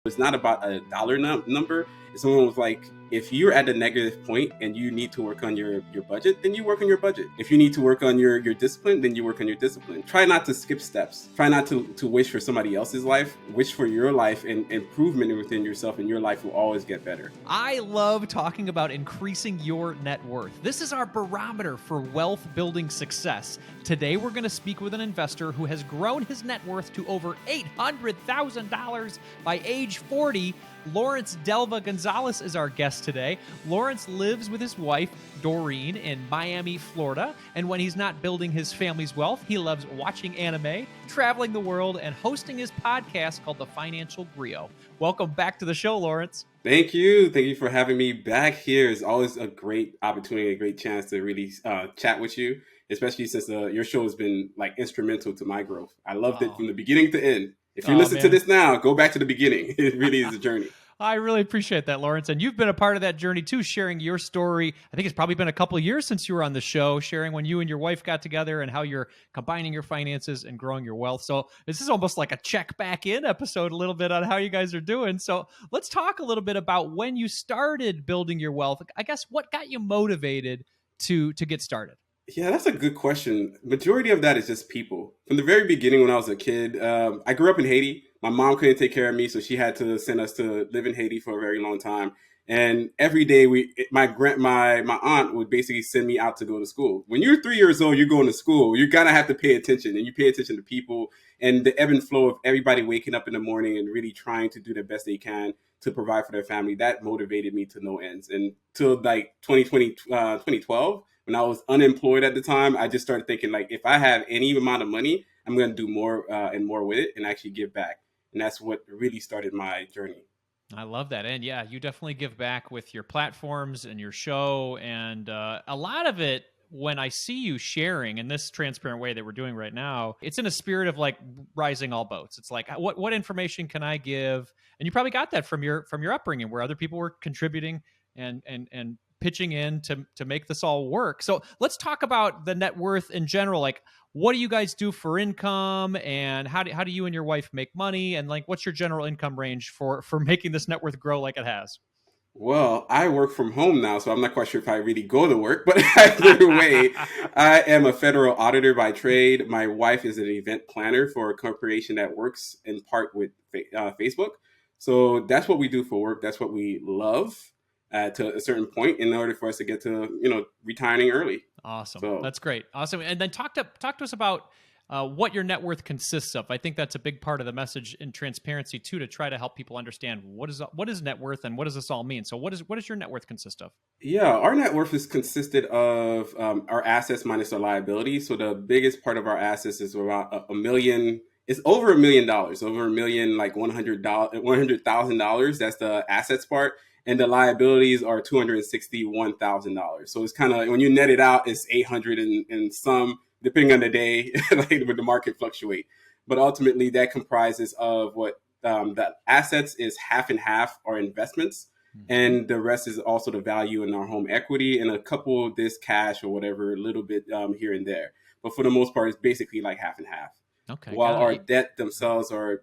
It's not about a dollar number. It's almost like if you're at a negative point and you need to work on your budget, then you work on your budget. If you need to work on your discipline, then you work on your discipline. Try not to skip steps. Try not to wish for somebody else's life. Wish for your life, and improvement within yourself, and your life will always get better. I love talking about increasing your net worth. This is our barometer for wealth building success. Today, we're going to speak with an investor who has grown his net worth to over $800,000 by age 40. Lawrence Delva-Gonzalez is our guest today. Lawrence lives with his wife, Doreen, in Miami, Florida. And when he's not building his family's wealth, he loves watching anime, traveling the world, and hosting his podcast called The Financial Griot. Welcome back to the show, Lawrence. Thank you. Thank you for having me back here. It's always a great opportunity, a great chance to really chat with you, especially since your show has been like instrumental to my growth. I loved it from the beginning to end. If you listen to this now, go back to the beginning. It really is a journey. I really appreciate that, Lawrence. And you've been a part of that journey too, sharing your story. I think it's probably been a couple of years since you were on the show, sharing when you and your wife got together and how you're combining your finances and growing your wealth. So this is almost like a check back in episode a little bit on how you guys are doing. So let's talk a little bit about when you started building your wealth. I guess what got you motivated to get started? Yeah, that's a good question. Majority of that is just people. From the very beginning, when I was a kid, I grew up in Haiti. My mom couldn't take care of me, so she had to send us to live in Haiti for a very long time. And every day, my aunt would basically send me out to go to school. When you're 3 years old, you're going to school. You're gonna have to pay attention, and you pay attention to people and the ebb and flow of everybody waking up in the morning and really trying to do the best they can to provide for their family. That motivated me to no ends. And till like 2012. When I was unemployed at the time, I just started thinking, like, if I have any amount of money, I'm going to do more and more with it and actually give back. And that's what really started my journey. I love that. And yeah, you definitely give back with your platforms and your show. And a lot of it, when I see you sharing in this transparent way that we're doing right now, it's in a spirit of like rising all boats. It's like, what information can I give? And you probably got that from your upbringing, where other people were contributing and pitching in to make this all work. So let's talk about the net worth in general. Like, what do you guys do for income, and how do you and your wife make money? And like, what's your general income range for making this net worth grow like it has? Well, I work from home now, so I'm not quite sure if I really go to work, but either way, I am a federal auditor by trade. My wife is an event planner for a corporation that works in part with Facebook. So that's what we do for work. That's what we love. To a certain point in order for us to get to, retiring early. Awesome. So, that's great. Awesome. And then talk to us about what your net worth consists of. I think that's a big part of the message in transparency too, to try to help people understand what is net worth and what does this all mean. So what does your net worth consist of? Yeah, our net worth is consisted of our assets minus our liabilities. So the biggest part of our assets is about a million. It's over $1 million, over $1 million, like $100,000. That's the assets part. And the liabilities are $261,000. So it's kind of, when you net it out, it's 800 and some, depending on the day, like when the market fluctuate. But ultimately, that comprises of what the assets is half and half are investments. Mm-hmm. And the rest is also the value in our home equity and a couple of this cash or whatever, a little bit here and there. But for the most part, it's basically like half and half. Okay. While our debt themselves are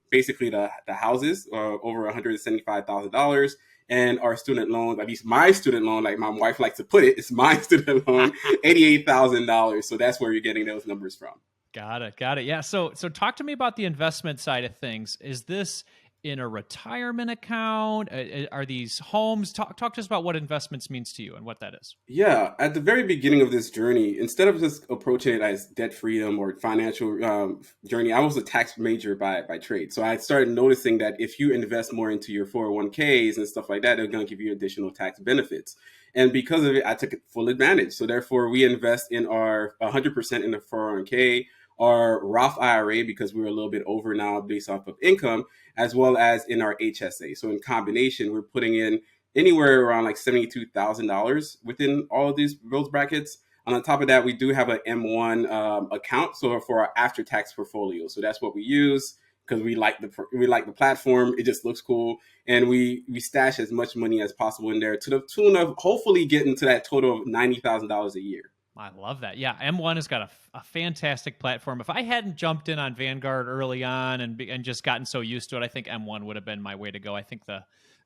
basically the houses are over $175,000, and our student loans, at least my student loan, like my wife likes to put it, it's my student loan, $88,000. So that's where you're getting those numbers from. Got it. Yeah. So talk to me about the investment side of things. Is this in a retirement account? Are these homes? Talk to us about what investments means to you and what that is. Yeah. At the very beginning of this journey, instead of just approaching it as debt freedom or financial journey, I was a tax major by trade. So I started noticing that if you invest more into your 401ks and stuff like that, they're going to give you additional tax benefits. And because of it, I took full advantage. So therefore, we invest in our 100% in the 401k, our Roth IRA, because we're a little bit over now based off of income, as well as in our HSA. So in combination, we're putting in anywhere around like $72,000 within all of those brackets. And on top of that, we do have an M1 account, so for our after-tax portfolio. So that's what we use because we like the platform. It just looks cool, and we stash as much money as possible in there to the tune of hopefully getting to that total of $90,000 a year. I love that. Yeah, M1 has got a fantastic platform. If I hadn't jumped in on Vanguard early on and just gotten so used to it, I think M1 would have been my way to go. I think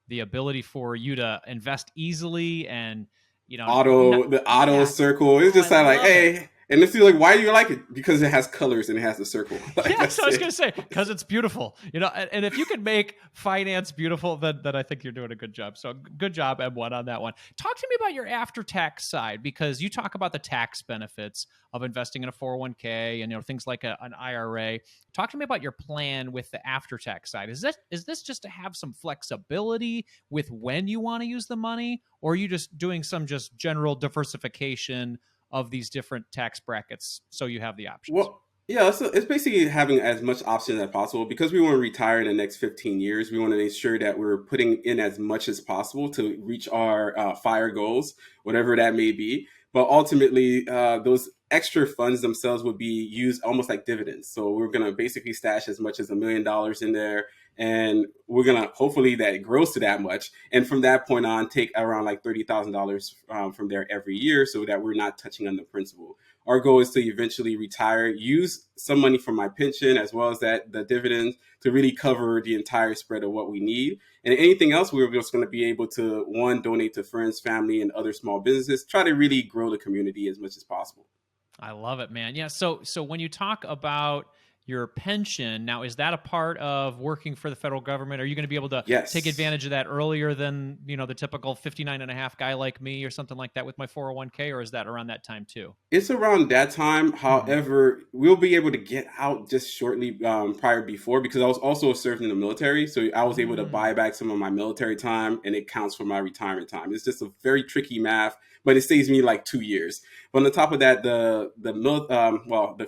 the ability for you to invest easily and not, The auto yeah, circle. It's oh, I just like, love it. hey, and it's like, why do you like it? Because it has colors and it has a circle. Like Yeah, so that's I was going it. to say, because it's beautiful, and if you can make finance beautiful, then I think you're doing a good job. So good job, M1, on that one. Talk to me about your after-tax side, because you talk about the tax benefits of investing in a 401k and things like an IRA. Talk to me about your plan with the after-tax side. Is this just to have some flexibility with when you want to use the money, or are you just doing some just general diversification of these different tax brackets so you have the options? Well, yeah, it's basically having as much options as possible because we want to retire in the next 15 years. We want to make sure that we're putting in as much as possible to reach our fire goals, whatever that may be. But ultimately, those extra funds themselves would be used almost like dividends. So we're going to basically stash as much as $1 million in there. And we're going to hopefully that it grows to that much. And from that point on, take around like $30,000 from there every year so that we're not touching on the principal. Our goal is to eventually retire, use some money from my pension as well as the dividends to really cover the entire spread of what we need. And anything else, we're just going to be able to, one, donate to friends, family, and other small businesses, try to really grow the community as much as possible. I love it, man. Yeah. So when you talk about your pension, now is that a part of working for the federal government? Are you going to be able to take Yes. advantage of that earlier than, the typical 59 and a half guy like me or something like that with my 401k, or is that around that time too? It's around that time. Hmm. However, we'll be able to get out just shortly prior before because I was also serving in the military. So I was able to buy Mm. back some of my military time and it counts for my retirement time. It's just a very tricky math, but it saves me like 2 years. But on the top of that, the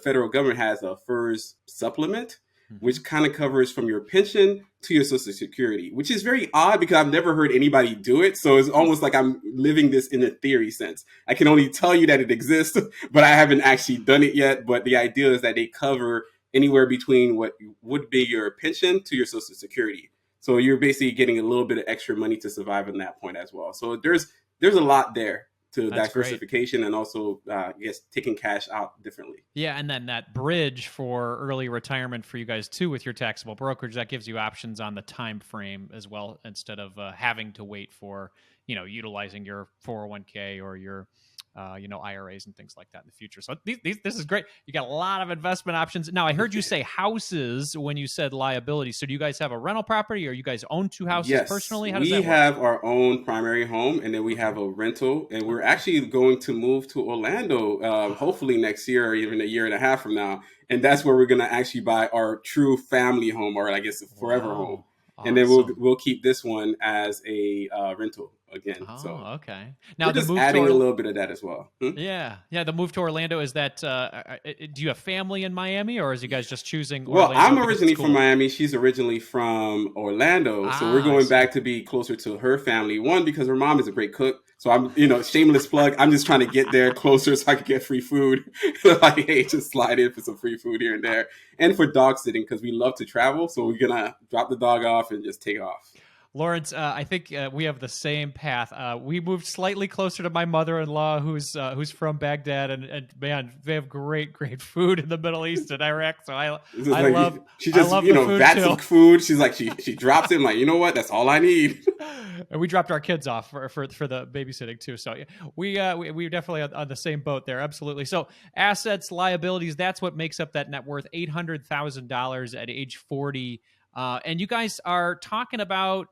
federal government has a FERS supplement, Hmm. which kind of covers from your pension to your social security, which is very odd because I've never heard anybody do it. So it's almost like I'm living this in a theory sense. I can only tell you that it exists, but I haven't actually done it yet. But the idea is that they cover anywhere between what would be your pension to your social security. So you're basically getting a little bit of extra money to survive in that point as well. So there's a lot there to That's great. diversification and also I guess taking cash out differently. Yeah, and then that bridge for early retirement for you guys too with your taxable brokerage, that gives you options on the time frame as well, instead of having to wait for utilizing your 401k or your IRAs and things like that in the future. So this is great. You got a lot of investment options. Now I heard you say houses when you said liability. So do you guys have a rental property, or you guys own two houses Yes, personally? How does we that work? have our own primary home, and then we Okay. have a rental, and we're Okay. actually going to move to Orlando, hopefully next year or even a year and a half from now, and that's where we're going to actually buy our true family home, or I guess a forever home, Wow. and then we'll Awesome. we'll keep this one as a rental again. So Oh, okay. Now we're the just move to adding a little bit of that as well. Yeah, yeah. The move to Orlando, is that? Do you have family in Miami, or is you guys just choosing Well, Orlando I'm because it's originally from cool? Miami. She's originally from Orlando. So we're Ah, I going see. back to be closer to her family. One, because her mom is a great cook. So I'm, shameless plug. I'm just trying to get there closer so I can get free food. Like, hey, just slide in for some free food here and Uh, there. And for dog sitting because we love to travel. So we're going to drop the dog off and just take off. Lawrence, I think we have the same path. We moved slightly closer to my mother-in-law, who's from Baghdad, and man, they have great food in the Middle East and Iraq. So This is I like, love she I just, love the food vats too. of food. She's like, she drops it. I'm like, you know what? That's all I need. And we dropped our kids off for the babysitting too. So yeah, we definitely on the same boat there. Absolutely. So assets, liabilities, that's what makes up that net worth, $800,000 at age 40. And you guys are talking about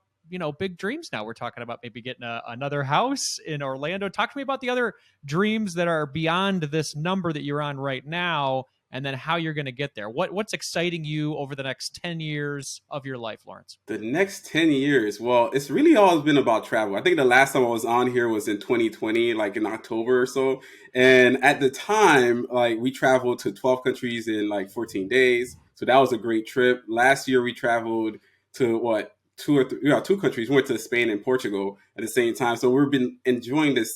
big dreams now. We're talking about maybe getting another house in Orlando. Talk to me about the other dreams that are beyond this number that you're on right now, and then how you're going to get there. What's exciting you over the next 10 years of your life, Lawrence? The next 10 years, well, it's really always been about travel. I think the last time I was on here was in 2020, like in October or so. And at the time, like we traveled to 12 countries in like 14 days. So that was a great trip. Last year, we traveled to what? Two or three, yeah, two countries. We went to Spain and Portugal at the same time. So we've been enjoying this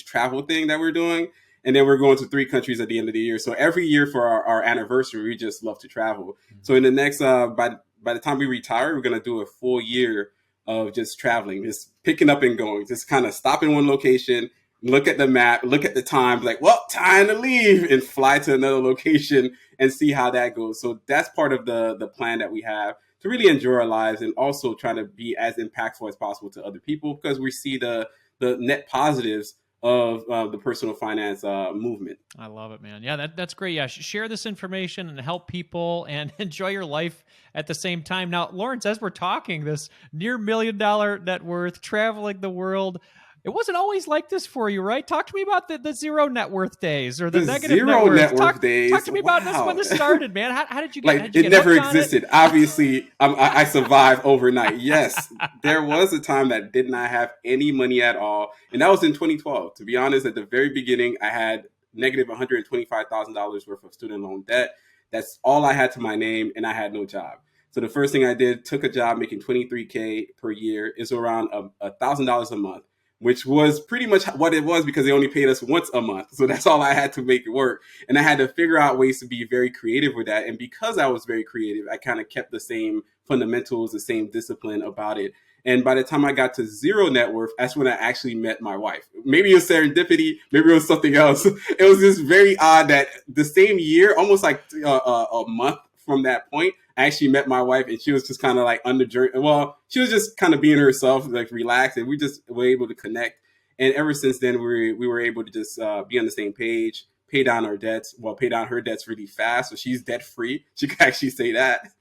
travel thing that we're doing. And then we're going to three countries at the end of the year. So every year for our anniversary, we just love to travel. So in the next by the time we retire, we're gonna do a full year of just traveling, just picking up and going, just kind of stop in one location, look at the map, look at the time, like, well, time to leave, and fly to another location and see how that goes. So that's part of the plan that we have to really enjoy our lives and also try to be as impactful as possible to other people because we see the net positives of the personal finance movement. I love it, man. Yeah, that's great. Yeah, share this information and help people and enjoy your life at the same time. Now, Lawrence, as we're talking, this near $1 million net worth, traveling the world, it wasn't always like this for you, right? Talk to me about the zero net worth days or the The negative net zero worth. net worth Talk days, to me about this wow. when this started, man. How did you get Like it never hooked on it? existed. Obviously, I survived overnight. Yes, there was a time that did not have any money at all, and that was in 2012. To be honest, at the very beginning, I had negative $125,000 worth of student loan debt. That's all I had to my name, and I had no job. So the first thing I did, took a job making 23K per year, is around $1,000 a month, which was pretty much what it was because they only paid us once a month. So that's all I had to make it work. And I had to figure out ways to be very creative with that. And because I was very creative, I kind of kept the same fundamentals, the same discipline about it. And by the time I got to zero net worth, that's when I actually met my wife. Maybe it was serendipity, maybe it was something else. It was just very odd that the same year, almost like a month from that point, I actually met my wife, and she was just kind of like on the journey. Well, she was just kind of being herself, like relaxed, and we just were able to connect. And ever since then, we were able to just be on the same page, pay down our debts. Well, pay down her debts really fast, so she's debt free. She can actually say that,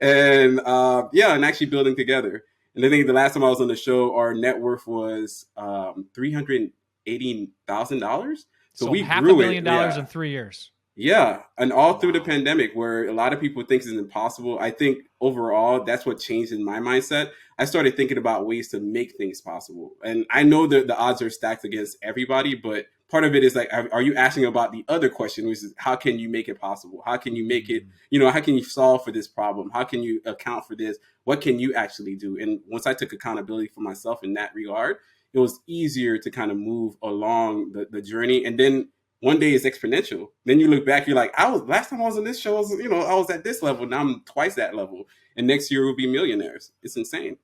and yeah, and actually building together. And I think the last time I was on the show, our net worth was $380,000. So So we half a grew it. million dollars Yeah. in 3 years. Yeah, and all through the Wow. pandemic, where a lot of people think is impossible, I think overall that's what changed in my mindset. I started thinking about ways to make things possible, and I know that the odds are stacked against everybody, but part of it is like, are you asking about the other question, which is how can you make it possible? How can you make it? Mm. How can you solve for this problem? How can you account for this? What can you actually do? And once I took accountability for myself in that regard, it was easier to kind of move along the journey, and then one day is exponential. Then you look back, you're like, I was last time I was on this show, I was at this level. Now I'm twice that level. And next year we'll be millionaires. It's insane.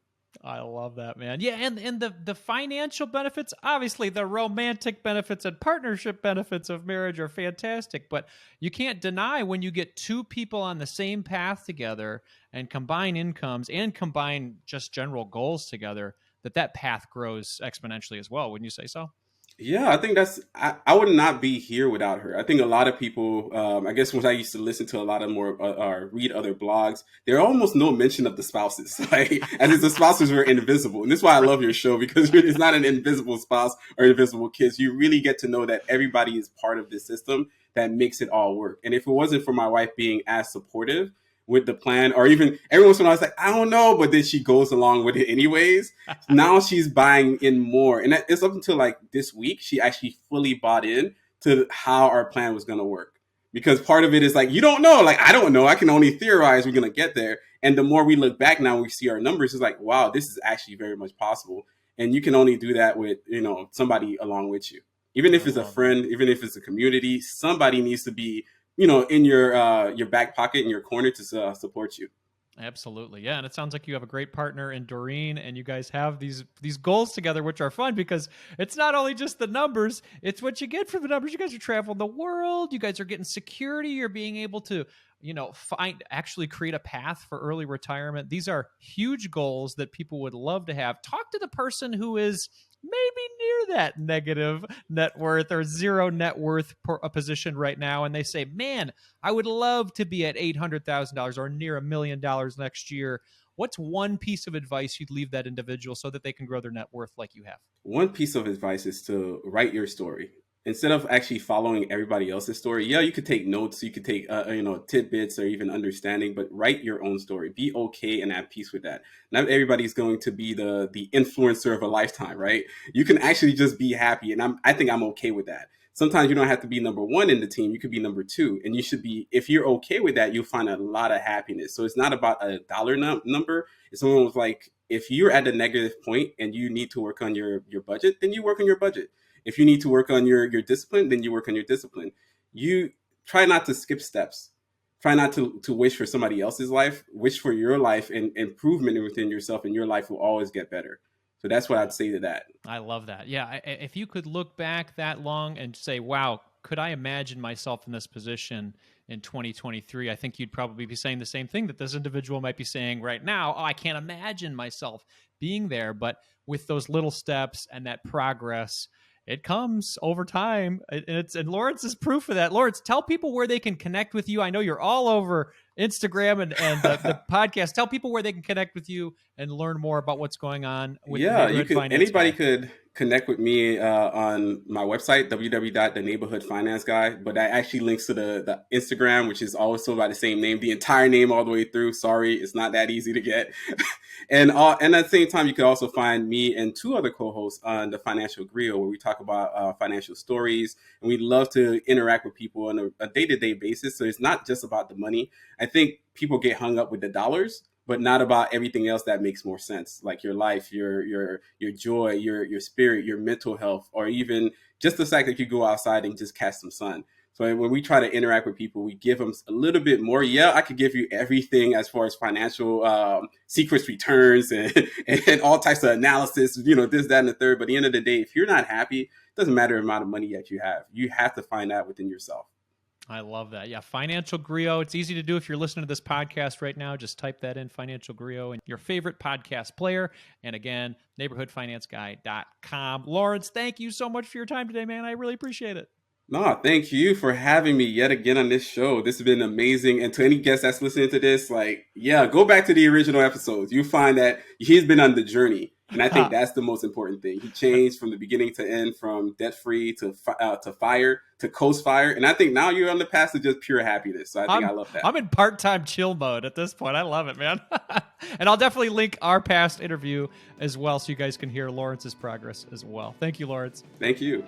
I love that, man. Yeah, and the financial benefits, obviously the romantic benefits and partnership benefits of marriage are fantastic, but you can't deny when you get two people on the same path together and combine incomes and combine just general goals together, that path grows exponentially as well. Wouldn't you say so? Yeah, I think I would not be here without her. I think a lot of people, I guess when I used to listen to a lot of more, read other blogs, there are almost no mention of the spouses. Like, as if the spouses were invisible. And this is why I love your show, because it's not an invisible spouse or invisible kids. You really get to know that everybody is part of this system that makes it all work. And if it wasn't for my wife being as supportive with the plan, or even every once in a while, I was like, I don't know, but then she goes along with it anyways. Now she's buying in more, and it's up until like this week she actually fully bought in to how our plan was going to work, because part of it is like, you don't know, like, I don't know, I can only theorize we're going to get there. And the more we look back now, we see our numbers, it's like, wow, this is actually very much possible. And you can only do that with somebody along with you, even I if it's a love that. friend, even if it's a community. Somebody needs to be in your back pocket, in your corner, to support you. Absolutely. Yeah. And it sounds like you have a great partner in Doreen and you guys have these goals together, which are fun because it's not only just the numbers, it's what you get from the numbers. You guys are traveling the world, you guys are getting security, you're being able to, actually create a path for early retirement. These are huge goals that people would love to have. Talk to the person who is maybe near that negative net worth or zero net worth a position right now. And they say, man, I would love to be at $800,000 or near $1 million next year. What's one piece of advice you'd leave that individual so that they can grow their net worth like you have? One piece of advice is to write your story instead of actually following everybody else's story. Yeah, you could take notes, you could take tidbits or even understanding, but write your own story. Be okay and at peace with that. Not everybody's going to be the influencer of a lifetime, right? You can actually just be happy, and I think I'm okay with that. Sometimes you don't have to be number one in the team. You could be number two, and you should be. If you're okay with that, you'll find a lot of happiness. So it's not about a dollar number. It's almost like, if you're at a negative point and you need to work on your budget, then you work on your budget. If you need to work on your discipline, then you work on your discipline. You try not to skip steps. Try not to wish for somebody else's life. Wish for your life, and improvement within yourself, and your life will always get better. So that's what I'd say to that. I love that. Yeah. If you could look back that long and say, wow, could I imagine myself in this position in 2023? I think you'd probably be saying the same thing that this individual might be saying right now. Oh, I can't imagine myself being there. But with those little steps and that progress, it comes over time. And Lawrence is proof of that. Lawrence, tell people where they can connect with you. I know you're all over Instagram and the podcast. Tell people where they can connect with you and learn more about what's going on with the Yeah, you Neighborhood could. Finance Anybody Guy. could connect with me on my website, www.theneighborhoodfinanceguy. But that actually links to the Instagram, which is also by the same name, the entire name all the way through. Sorry, it's not that easy to get. And at the same time, you can also find me and two other co-hosts on the Financial Grill, where we talk about financial stories, and we love to interact with people on a day-to-day basis. So it's not just about the money. I think people get hung up with the dollars, but not about everything else that makes more sense, like your life, your joy, your spirit, your mental health, or even just the fact that you go outside and just catch some sun. So when we try to interact with people, we give them a little bit more. Yeah, I could give you everything as far as financial secrets, returns, and all types of analysis, this, that, and the third. But at the end of the day, if you're not happy, it doesn't matter the amount of money that you have. You have to find that within yourself. I love that. Yeah, Financial Griot. It's easy to do if you're listening to this podcast right now. Just type that in, Financial Griot, in your favorite podcast player. And again, neighborhoodfinanceguy.com. Lawrence, thank you so much for your time today, man. I really appreciate it. No, thank you for having me yet again on this show. This has been amazing. And to any guest that's listening to this, go back to the original episodes. You find that he's been on the journey. And I think that's the most important thing. He changed from the beginning to end, from debt-free to fire, to coast fire. And I think now you're on the path to just pure happiness. So I love that. I'm in part-time chill mode at this point. I love it, man. And I'll definitely link our past interview as well so you guys can hear Lawrence's progress as well. Thank you, Lawrence. Thank you.